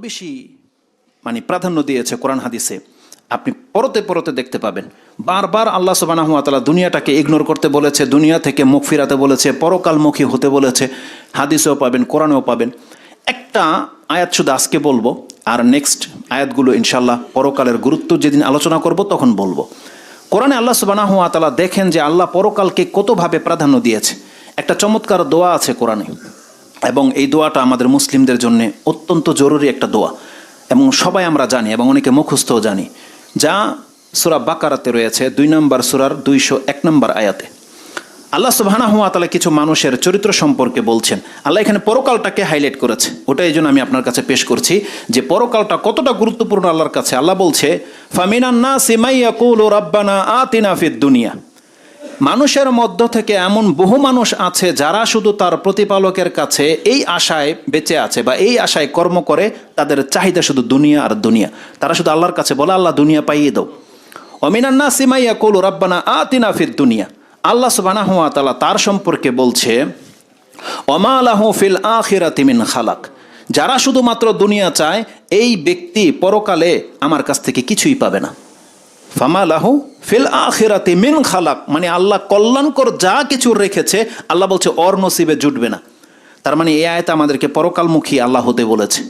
বেশি প্রাধান্য দিয়েছে কোরআন হাদিসে। আপনি পরতে পরতে দেখতে পাবেন বারবার আল্লাহ সুবহানাহু ওয়া তাআলা দুনিয়াটাকে ইগনোর করতে বলেছে, দুনিয়া থেকে মুখ ফিরাতে বলেছে, পরকালমুখী হতে বলেছে। হাদিসেও পাবেন, কোরআনেও পাবেন। একটা আয়াত শুধু আজকে বলবো, আর নেক্সট আয়াতগুলো ইনশাল্লাহ পরকালের গুরুত্ব যেদিন আলোচনা করব তখন বলবো। কোরআনে আল্লাহ সুবহানাহু ওয়া তাআলা দেখেন যে আল্লাহ পরকালকে কতভাবে প্রাধান্য দিয়েছে। একটা চমৎকার দোয়া আছে কোরআনে, এবং এই দোয়াটা আমাদের মুসলিমদের জন্য অত্যন্ত জরুরি একটা দোয়া, এবং সবাই আমরা জানি এবং অনেকে মুখস্থও জানি, যা সূরা বাকারাতে রয়েছে 2 নম্বর সূরার 201 নম্বর আয়াতে। আল্লাহ সুবহানাহু ওয়া তাআলা কিছু মানুষের চরিত্র সম্পর্কে বলছেন। আল্লাহ এখানে পরকালটাকে হাইলাইট করেছে, ওটা এই জন্য আমি আপনার কাছে পেশ করছি যে পরকালটা কতটা গুরুত্বপূর্ণ আল্লাহর কাছে। আল্লাহ বলছে, ফামিনান নাসি মান ইয়াকুলু রাব্বানা আতিনা ফিদ দুনিয়া। মানুষের মধ্য থেকে এমন বহু মানুষ আছে যারা শুধু তার প্রতিপালকের কাছে এই আশায় বেঁচে আছে বা এই আশায় কর্ম করে, তাদের চাহিদা শুধু দুনিয়া আর দুনিয়া। তারা শুধু আল্লাহর কাছে বলে, আল্লাহ দুনিয়া পাইয়ে দাও। ওয়ামিনান নাসি মান ইয়াকুলু রাব্বানা আতিনা ফিদ দুনিয়া। আল্লাহ সুবহানাহু ওয়া তাআলা তার সম্পর্কে বলছে, ওমা লাহু ফিল আখিরাতি মিন খালাক। যারা শুধুমাত্র দুনিয়া চায়, এই ব্যক্তি পরকালে আমার কাছ থেকে কিছুই পাবে না। ফামা লাহু ফিল আখিরাতি মিন খালাক, আল্লাহ কল্যাণকর যা কিছু রেখেছে আল্লাহ বলছে ওর নসিবে জুটবে না। তার এই আয়াতে আমাদেরকে পরকালমুখী আল্লাহ হতে বলেছে।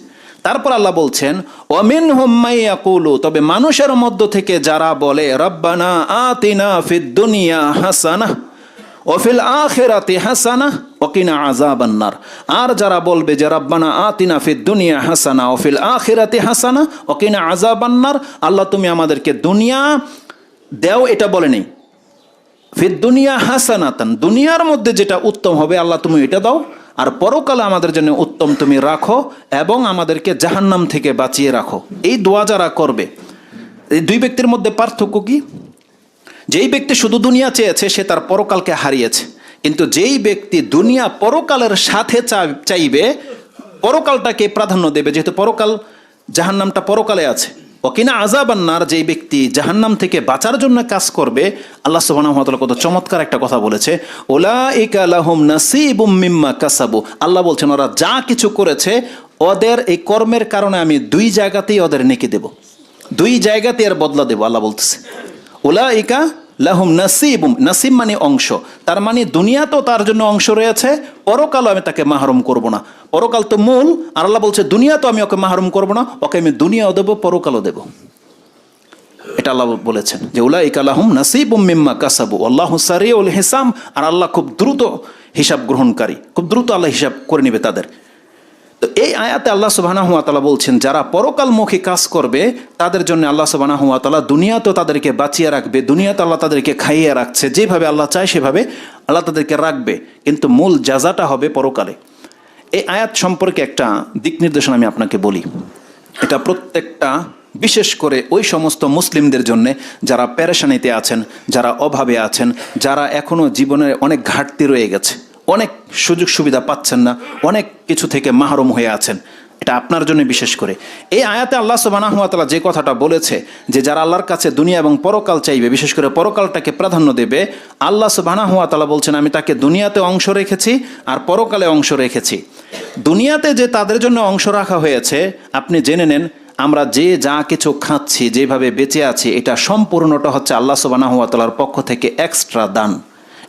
তারপর আল্লাহ বলছেন, ওয়ামিনহুম মান ইয়াকুলু, তবে মানুষের মধ্য থেকে যারা বলে, রব্বানা আতিনা ফিদ দুনিয়া হাসানাহ ওয়া ফিল আখিরাতি হাসানাহ ওয়া কিনা আযাবান নার। আর যারা বলবে যে রব্বানা আতিনা ফিদ দুনিয়া হাসানাহ ওয়া ফিল আখিরাতি হাসানাহ ওয়া কিনা আযাবান নার, আল্লাহ তুমি আমাদেরকে দুনিয়া দাও, এটা বলে নেই, ফিদ দুনিয়া হাসানাতান, দুনিয়ার মধ্যে যেটা উত্তম হবে আল্লাহ তুমি এটা দাও, আর পরকালে আমাদের জন্য উত্তম তুমি রাখো, এবং আমাদেরকে জাহান্নাম থেকে বাঁচিয়ে রাখো। এই দোয়া যারা করবে, এই দুই ব্যক্তির মধ্যে পার্থক্য কি? যেই ব্যক্তি শুধু দুনিয়া চেয়েছে সে তার পরকালকে হারিয়েছে, কিন্তু যেই ব্যক্তি দুনিয়া পরকালের সাথে চাইবে, পরকালটাকে প্রাধান্য দেবে, যেহেতু পরকাল, জাহান্নামটা পরকালে আছে। ওকিনা আযাবান নার, যেই ব্যক্তি জাহান্নাম থেকে বাঁচার জন্য কাজ করবে, আল্লাহ সুবহানাহু ওয়া তাআলা কত চমৎকার একটা কথা বলেছে, উলাইকা লাহুম নাসিবুম মিম্মা কাসাবু। আল্লাহ বলছেন ওরা যা কিছু করেছে, ওদের এই কর্মের কারণে আমি 2 জায়গাতেই ওদের নেকি দেব, 2 জায়গাতে এর বদলা দেব। আল্লাহ বলতেছে উলাইকা লাহুম নাসিবুম, নাসিব অংশ, তার দুনিয়া তো তার জন্য অংশ রয়েছে, পরকালও আমি তাকে মাহরুম করব না। পরকাল তো মূল, আর আল্লাহ বলছে দুনিয়া তো আমি ওকে মাহরুম করব না, ওকে আমি দুনিয়াও দেবো, পরকালও দেব। এটা আল্লাহ বলেছেন যে উলাইকা লাহুম নাসিবুম মিম্মা কাসাবু আল্লাহু সারিউল হিসাব। আর আল্লাহ খুব দ্রুত হিসাব গ্রহণকারী, খুব দ্রুত আল্লাহ হিসাব করে নেবে তাদের। তো এই আয়াতে আল্লাহ সুবহানাহু ওয়া তাআলা বলছেন যারা পরকালমুখী কাজ করবে তাদের জন্য আল্লাহ সুবহানাহু ওয়া তাআলা দুনিয়াতেও তাদেরকে বাঁচিয়ে রাখবে, দুনিয়াতে আল্লাহ তাদেরকে খাইয়ে রাখছে, যেভাবে আল্লাহ চায় সেভাবে আল্লাহ তাদেরকে রাখবে, কিন্তু মূল জাযাটা হবে পরকালে। এই আয়াত সম্পর্কে একটা দিক নির্দেশনা আমি আপনাকে বলি। এটা প্রত্যেকটা, বিশেষ করে ওই সমস্ত মুসলিমদের জন্য যারা পেরেশানিতে আছেন, যারা অভাবে আছেন, যারা এখনও জীবনের অনেক ঘাটতি রয়ে গেছে, অনেক সুযোগ সুবিধা পাচ্ছেন না, অনেক কিছু থেকে মাহরুম হয়ে আছেন, এটা আপনার জন্য বিশেষ করে। এই আয়াতে আল্লাহ সুবহানাহু ওয়া তাআলা যে কথাটা বলেছে যে যারা আল্লাহর কাছে দুনিয়া এবং পরকাল চাইবে, বিশেষ করে পরকালটাকে প্রাধান্য দেবে, আল্লাহ সুবহানাহু ওয়া তাআলা বলছেন আমি তাকে দুনিয়াতে অংশ রেখেছি আর পরকালে অংশ রেখেছি। দুনিয়াতে যে তাদের জন্য অংশ রাখা হয়েছে, আপনি জেনে নেন আমরা যে যা কিছু খাচ্ছি, যেভাবে বেঁচে আছি, এটা সম্পূর্ণটা হচ্ছে আল্লাহ সুবহানাহু ওয়া তাআলার পক্ষ থেকে এক্সট্রা দান।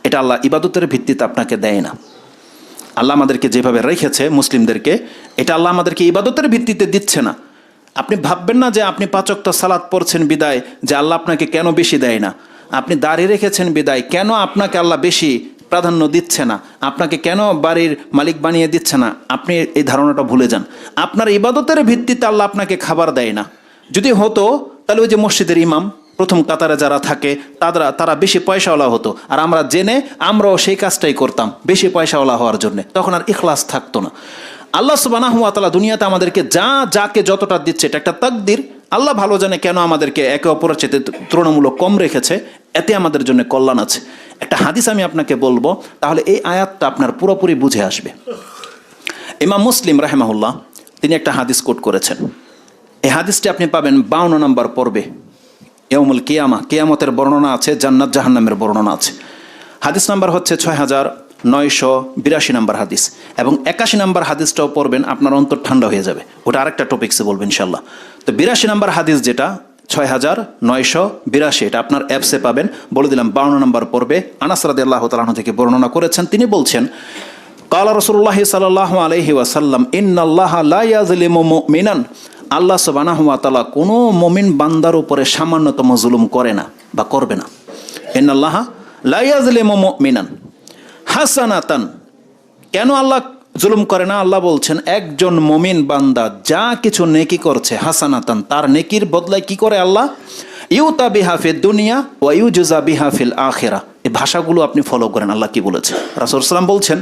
এটা আল্লাহ ইবাদতের ভিত্তিতে আপনাকে দেয় না। আল্লাহ আমাদেরকে যেভাবে রেখেছে মুসলিমদেরকে, এটা আল্লাহ আমাদেরকে ইবাদতের ভিত্তিতে দিচ্ছে না। আপনি ভাববেন না যে আপনি 5 ওয়াক্ত সালাত পড়ছেন বিদায় যে আল্লাহ আপনাকে কেন বেশি দেয় না, আপনি দাড়ি রেখেছেন বিদায় কেন আপনাকে আল্লাহ বেশি প্রাধান্য দিচ্ছে না, আপনাকে কেন বাড়ির মালিক বানিয়ে দিচ্ছে না। আপনি এই ধারণাটা ভুলে যান। আপনার ইবাদতের ভিত্তিতে আল্লাহ আপনাকে খাবার দেয় না। যদি হতো তাহলে ওই যে মসজিদের ইমাম প্রথম কাতারে যারা থাকে তারা বেশি পয়সাওয়ালা হতো, আর আমরা জেনে আমরাও সেই কাজটাই করতাম বেশি পয়সাওয়ালা হওয়ার জন্য, তখন আর ইখলাস থাকতো না। আল্লাহ সুবহানাহু ওয়া তাআলা দুনিয়াতে আমাদেরকে যাকে যতটা দিচ্ছে, এটা একটা তাকদির। আল্লাহ ভালো জানে কেন আমাদেরকে একে অপরের চেয়ে তুলনামূলক কম রেখেছে, এতে আমাদের জন্য কল্যাণ আছে। একটা হাদিস আমি আপনাকে বলবো, তাহলে এই আয়াতটা আপনার পুরোপুরি বুঝে আসবে। ইমাম মুসলিম রাহিমাহুল্লাহ তিনি একটা হাদিস কোট করেছেন। এই হাদিসটি আপনি পাবেন 52 নম্বর পর্বে, ইয়াউমুল কিয়ামা, কিয়ামতের বর্ণনা আছে, জান্নাত জাহান্নামের বর্ণনা আছে। হাদিস নাম্বার হচ্ছে 6000 982 নম্বর হাদিস এবং 81 নম্বর হাদিসটাও পড়বেন, আপনার অন্তর ঠান্ডা হয়ে যাবে। ওটা আরেকটা টপিক্সে বলবেন ইনশাল্লাহ। তো 82 নম্বর হাদিস যেটা 6982, এটা আপনার অ্যাপসে পাবেন। বলে দিলাম 52 নম্বর পর্বে আনাস রাদিয়াল্লাহু তাআলা আনহু থেকে বর্ণনা করেছেন, তিনি বলছেন কালা রাসূলুল্লাহ সাল্লাল্লাহু আলাইহি ওয়াসাল্লাম ইন্নাল্লাহা লা ইয়াযলিমু মুমিনান, আল্লাহ সুবহানাহু ওয়া তাআলা কোনো মুমিন বান্দার উপরে সামান্যতম জুলুম করে না বা করবে না। ইন্নাল্লাহা লা ইয়াযলিমু মুমিনান হাসানাতান, কেন আল্লাহ জুলুম করে না? আল্লাহ বলছেন একজন মুমিন বান্দা যা কিছু নেকি করছে, হাসানাতান, তার নেকির বদলায় কি করে আল্লাহ? ইউতা বিহা ফিদ দুনিয়া ওয়া ইউজা বিহা ফিল আখিরা। এই ভাষাগুলো আপনি ফলো করেন, আল্লাহ কি বলেছে। রাসূল সাল্লাল্লাহু আলাইহি বলছেন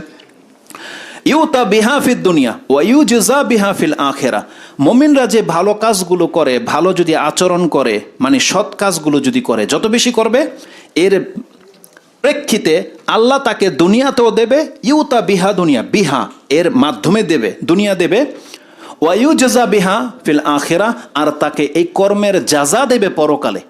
ইউতা বিহা ফিদ দুনিয়া ওয়া ইউজা বিহা ফিল আখিরা, মুমিনরা যে ভালো কাজগুলো করে, ভালো যদি আচরণ করে, মানে সৎ কাজগুলো যদি করে, যত বেশি করবে এর প্রেক্ষিতে আল্লাহ তাকে দুনিয়াতেও দেবে, ইউতা বিহা দুনিয়া, বিহা এর মাধ্যমে দেবে, দুনিয়া দেবে, ওয়ায়ু জাজা বিহা ফিল আখিরা, আর তাকে এই কর্মের জাজা দেবে পরকালে।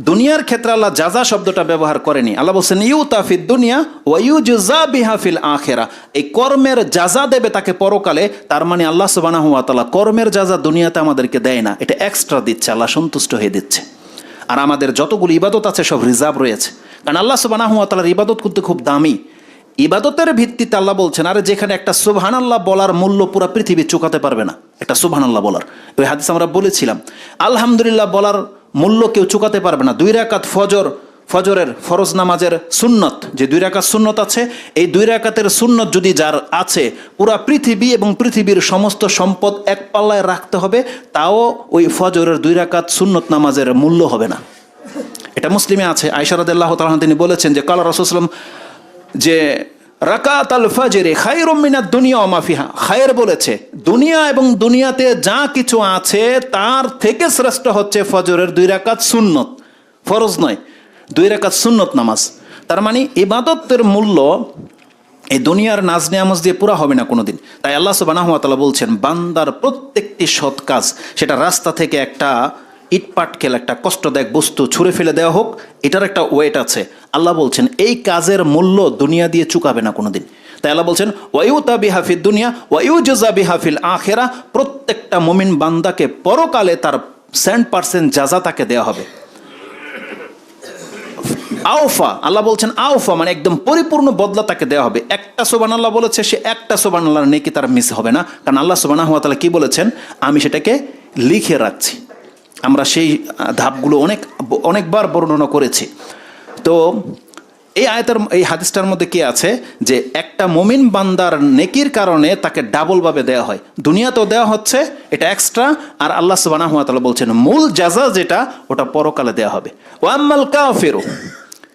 দুনিয়ার ক্ষেত্রে আল্লাহ জাজা শব্দটা ব্যবহার করেনি, আল্লাহ বলছেন ইউতা ফিদ দুনিয়া ওয়ায়ু জাজা বিহা ফিল আখিরা, এই কর্মের জাজা দেবে তাকে পরকালে। তার মানে আল্লাহ সুবহানাহু ওয়া তাআলা কর্মের জাজা দুনিয়াতে আমাদেরকে দেয় না, এটা এক্সট্রা দিচ্ছে, আল্লাহ সন্তুষ্ট হয়ে দিচ্ছে। আর আমাদের যতগুলো ইবাদত আছে সব রিজার্ভ রয়েছে, কারণ আল্লাহ সুবহানাহু ওয়া তাআলার ইবাদত করতে খুব দামি। ইবাদতের ভিত্তিতে আল্লাহ বলছেন, আরে যেখানে একটা সুবহানাল্লাহ বলার মূল্য পুরো পৃথিবী চুকাতে পারবে না, একটা সুবহানাল্লাহ বলার, ওই হাদিস আমরা বলেছিলাম, আলহামদুলিল্লাহ বলার মূল্য কেউ চুকাতে পারবে না। 2 রাকাত ফজরের ফরজ নামাজের সুন্নত, যে 2 রাকাত সুন্নত আছে, এই 2 রাকাতের সুন্নত যদি যার আছে, পুরা পৃথিবী এবং পৃথিবীর সমস্ত সম্পদ এক পাল্লায় রাখতে হবে, তাও ওই ফজরের 2 রাকাত সুন্নত নামাজের মূল্য হবে না। এটা মুসলিমে আছে। আয়েশা রাদিয়াল্লাহু তাআলা তিনি বলেছেন যে কালা রাসূলুল্লাহ সাল্লাল্লাহু আলাইহি ওয়াসাল্লাম যে রাকাত আল ফাজরে খায়রুম মিনাদ দুনিয়া ওয়া মা ফিহা, খায়ের বলেছে দুনিয়া এবং দুনিয়াতে যা কিছু আছে তার থেকে শ্রেষ্ঠ হচ্ছে ফজরের 2 রাকাত সুন্নত, ফরজ নয়, 2 রাকাত সুন্নত নামাজ। তার মানে ইবাদতের মূল্য এই দুনিয়ার নাজ নিয়ামত দিয়ে পুরা হবে না কোনোদিন। তাই আল্লাহ সুবহানাহু ওয়া তাআলা বলছেন বান্দার প্রত্যেকটি সৎ কাজ, সেটা রাস্তা থেকে একটা ইটপাটকেল, একটা কষ্টদায়ক বস্তু ছুঁড়ে ফেলে দেওয়া হোক, এটার একটা ওয়েট আছে। আল্লাহ বলছেন এই কাজের মূল্য দুনিয়া দিয়ে চুকাবে না কোনোদিন। তাই আল্লাহ বলছেন ওয়ায়ুতা বিহা ফিদ দুনিয়া ওয়ায়ুজা বিহা ফিল আখিরা, প্রত্যেকটা মুমিন বান্দাকে পরকালে তার 100% জাযা তাকে দেওয়া হবে। আওফা, আল্লাহ বলছেন আওফা মানে একদম পরিপূর্ণ বদলা তাকে দেওয়া হবে। একটা সুবহানাল্লাহ বলেছে, সে একটা সুবহানাল্লাহর নেকি তার মিস হবে না, কারণ আল্লাহ সুবহানাহু ওয়া তাআলা কি বলেছেন, আমি সেটাকে লিখে রাখছি। আমরা সেই ধাপগুলো অনেকবার বর্ণনা করেছি। তো এই আয়াতের, এই হাদিসটার মধ্যে কি আছে যে একটা মুমিন বান্দার নেকির কারণে তাকে ডাবলভাবে দেওয়া হয়, দুনিয়াতেও দেওয়া হচ্ছে, এটা এক্সট্রা, আর আল্লাহ সুবহানাহু ওয়া তাআলা বলছেন মূল জাযা যেটা ওটা পরকালে দেওয়া হবে। ওয়া আম্মাল কাফিরু,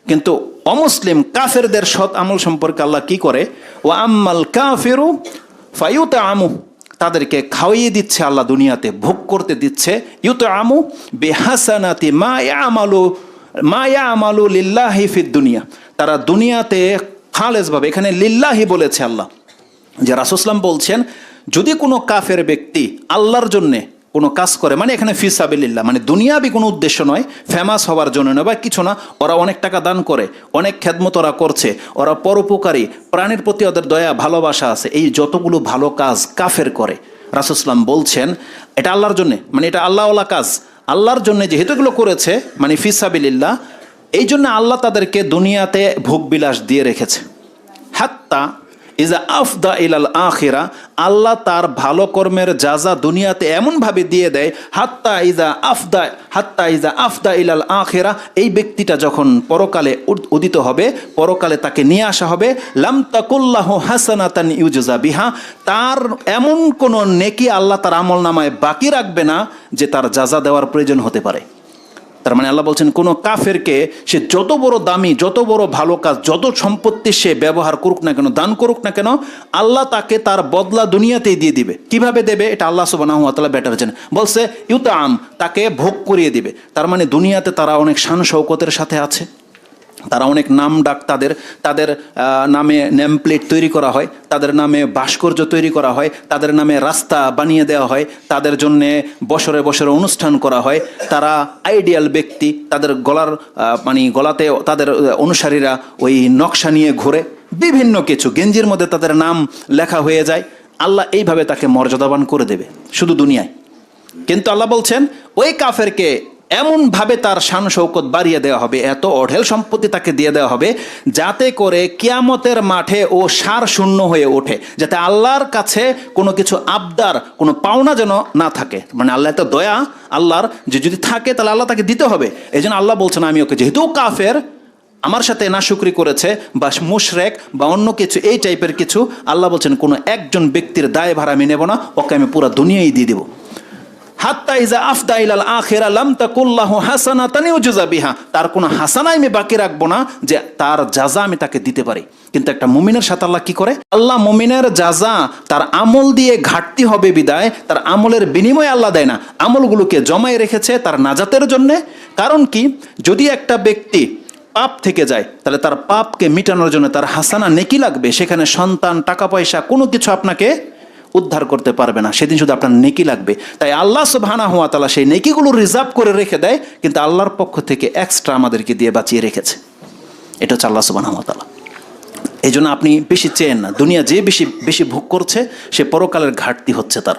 কিন্তু অমুসলিম কাফেরদের সৎ আমল সম্পর্কে আল্লাহ কি করে, ওয়া আম্মাল কাফিরু ফায়ুতআমু, তাদেরকে খাওয়িয়ে দিচ্ছে আল্লাহ, দুনিয়াতে ভোগ করতে দিচ্ছে, ইউতআমু বিহাসানাতি মা ইয়ামালু লিল্লাহি ফিদ দুনিয়া, তারা দুনিয়াতে খালেসভাবে, এখানে লিল্লাহি বলেছে আল্লাহ, যে রাসূল সাল্লাল্লাহু আলাইহি ওয়াসাল্লাম বলছেন যদি কোনো কাফের ব্যক্তি আল্লাহর জন্যে কোনো কাজ করে, মানে এখানে ফি সাবিলিল্লাহ, মানে দুনিয়াবি কোনো উদ্দেশ্য নয়, ফেমাস হওয়ার জন্য নয় বা কিছু না, ওরা অনেক টাকা দান করে, অনেক খেদমত ওরা করছে, ওরা পরোপকারী, প্রাণীর প্রতি ওদের দয়া ভালোবাসা আছে, এই যতগুলো ভালো কাজ কাফের করে, রাসূল সাল্লাল্লাহু আলাইহি ওয়াসাল্লাম বলছেন এটা আল্লাহর জন্যে, মানে এটা আল্লাহওয়ালা কাজ, আল্লাহর জন্য যেহেতু এগুলো করেছে, মানে ফি সাবিলিল্লাহ, এই জন্য আল্লাহ তাদেরকে দুনিয়াতে ভোগবিলাস দিয়ে রেখেছে। হাত্তা ইজা আফদা ইলাল আখিরা, আল্লাহ তার ভালো কর্মের জাযা দুনিয়াতে এমনভাবে দিয়ে দেয়, হাত্তা ইজা আফদা ইলাল আখিরা, এই ব্যক্তিটা যখন পরকালে উদিত হবে, পরকালে তাকে নিয়ে আসা হবে, লাম তাকুল্লাহু হাসানাতান ইউজা বিহা, তার এমন কোন নেকি আল্লাহ তার আমল নামায় বাকি রাখবে না যে তার জাযা দেওয়ার প্রয়োজন হতে পারে। তার মানে আল্লাহ বলছেন কোনো কাফেরকে সে যত বড় দামি, যত বড় ভালো কাজ, যত সম্পত্তি সে ব্যবহার করুক না কেন, দান করুক না কেন, আল্লাহ তাকে তার বদলা দুনিয়াতেই দিয়ে দিবে। কিভাবে দেবে এটা আল্লাহ সুবহানাহু ওয়া তাআলা বেটার জানেন। বলছে ইউতআম, তাকে ভোগ করিয়ে দিবে। তার মানে দুনিয়াতে তারা অনেক শান শৌকতের সাথে আছে, তারা অনেক নাম ডাক, তাদের নামে নেম প্লেট তৈরি করা হয়, তাদের নামে ভাস্কর্য তৈরি করা হয়, তাদের নামে রাস্তা বানিয়ে দেওয়া হয়, তাদের জন্যে বছরে বছরে অনুষ্ঠান করা হয়, তারা আইডিয়াল ব্যক্তি, তাদের গলাতে তাদের অনুসারীরা ওই নকশা নিয়ে ঘোরে, বিভিন্ন কিছু, গেঞ্জির মধ্যে তাদের নাম লেখা হয়ে যায়। আল্লাহ এইভাবে তাকে মর্যাদাবান করে দেবে শুধু দুনিয়ায়। কিন্তু আল্লাহ বলছেন ওই কাফেরকে এমনভাবে তার শান শৌকত বাড়িয়ে দেওয়া হবে, এত অঢেল সম্পত্তি তাকে দিয়ে দেওয়া হবে, যাতে করে কিয়ামতের মাঠে ও সার শূন্য হয়ে ওঠে, যাতে আল্লাহর কাছে কোনো কিছু আবদার, কোনো পাওনা যেন না থাকে। মানে আল্লাহ এত দয়া আল্লাহর, যে যদি থাকে তাহলে আল্লাহ তাকে দিতে হবে। এই জন্য আল্লাহ বলছেন আমি ওকে, যেহেতু কাফের, আমার সাথে নাশুকরি করেছে বা মুশরেক বা অন্য কিছু এই টাইপের কিছু, আল্লাহ বলছেন কোনো একজন ব্যক্তির দায় ভার আমি নেব না, ওকে আমি পুরো দুনিয়াই দিয়ে দেবো। হাত্তা ইজা আফদা ইলাল আখিরা লাম তাকুল্লাহু হাসানাতান ইউজা বিহা, তার কোনো হাসানাই আমি বাকি রাখবো না যে তার জাযা আমি তাকে দিতে পারি। কিন্তু একটা মুমিনের সাথে আল্লাহ কি করে? আল্লাহ মুমিনের জাযা তার আমল দিয়ে ঘাটতি হবে বিদায় তার আমলের বিনিময়ে আল্লাহ দেয় না, আমলগুলোকে জমায় রেখেছে তার নাজাতের জন্যে। কারণ কি, যদি একটা ব্যক্তি পাপ থেকে যায় তাহলে তার পাপকে মিটানোর জন্য তার হাসানা নেকি লাগবে, সেখানে সন্তান, টাকা পয়সা কোনো কিছু আপনাকে উদ্ধার করতে পারবে না, সেদিন শুধু আপনার নেকি লাগবে। তাই আল্লাহ সুবহানাহু ওয়া তাআলা সেই নেকিগুলো রিজার্ভ করে রেখে দেয়, কিন্তু আল্লাহর পক্ষ থেকে এক্সট্রা আমাদেরকে দিয়ে বাঁচিয়ে রেখেছে। এটা হচ্ছে আল্লাহ সুবহানাহু ওয়া তাআলা। এই জন্য আপনি বেশি চেয়েন না, দুনিয়া যে বেশি বেশি ভোগ করছে সে পরকালের ঘাটতি হচ্ছে তার।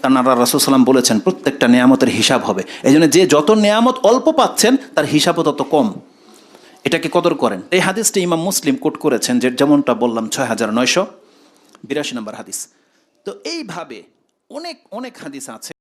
কারণ আল্লাহ রাসূল সাল্লাল্লাহু আলাইহি ওয়াসাল্লাম বলেছেন প্রত্যেকটা নেয়ামতের হিসাব হবে। এই জন্য যে যত নেয়ামত অল্প পাচ্ছেন তার হিসাবও তত কম, এটাকে কদর করেন। এই হাদিসটি ইমাম মুসলিম কোট করেছেন, যে যেমনটা বললাম 6982 নম্বর হাদিস। তো এইভাবে অনেক অনেক হাদিস আছে।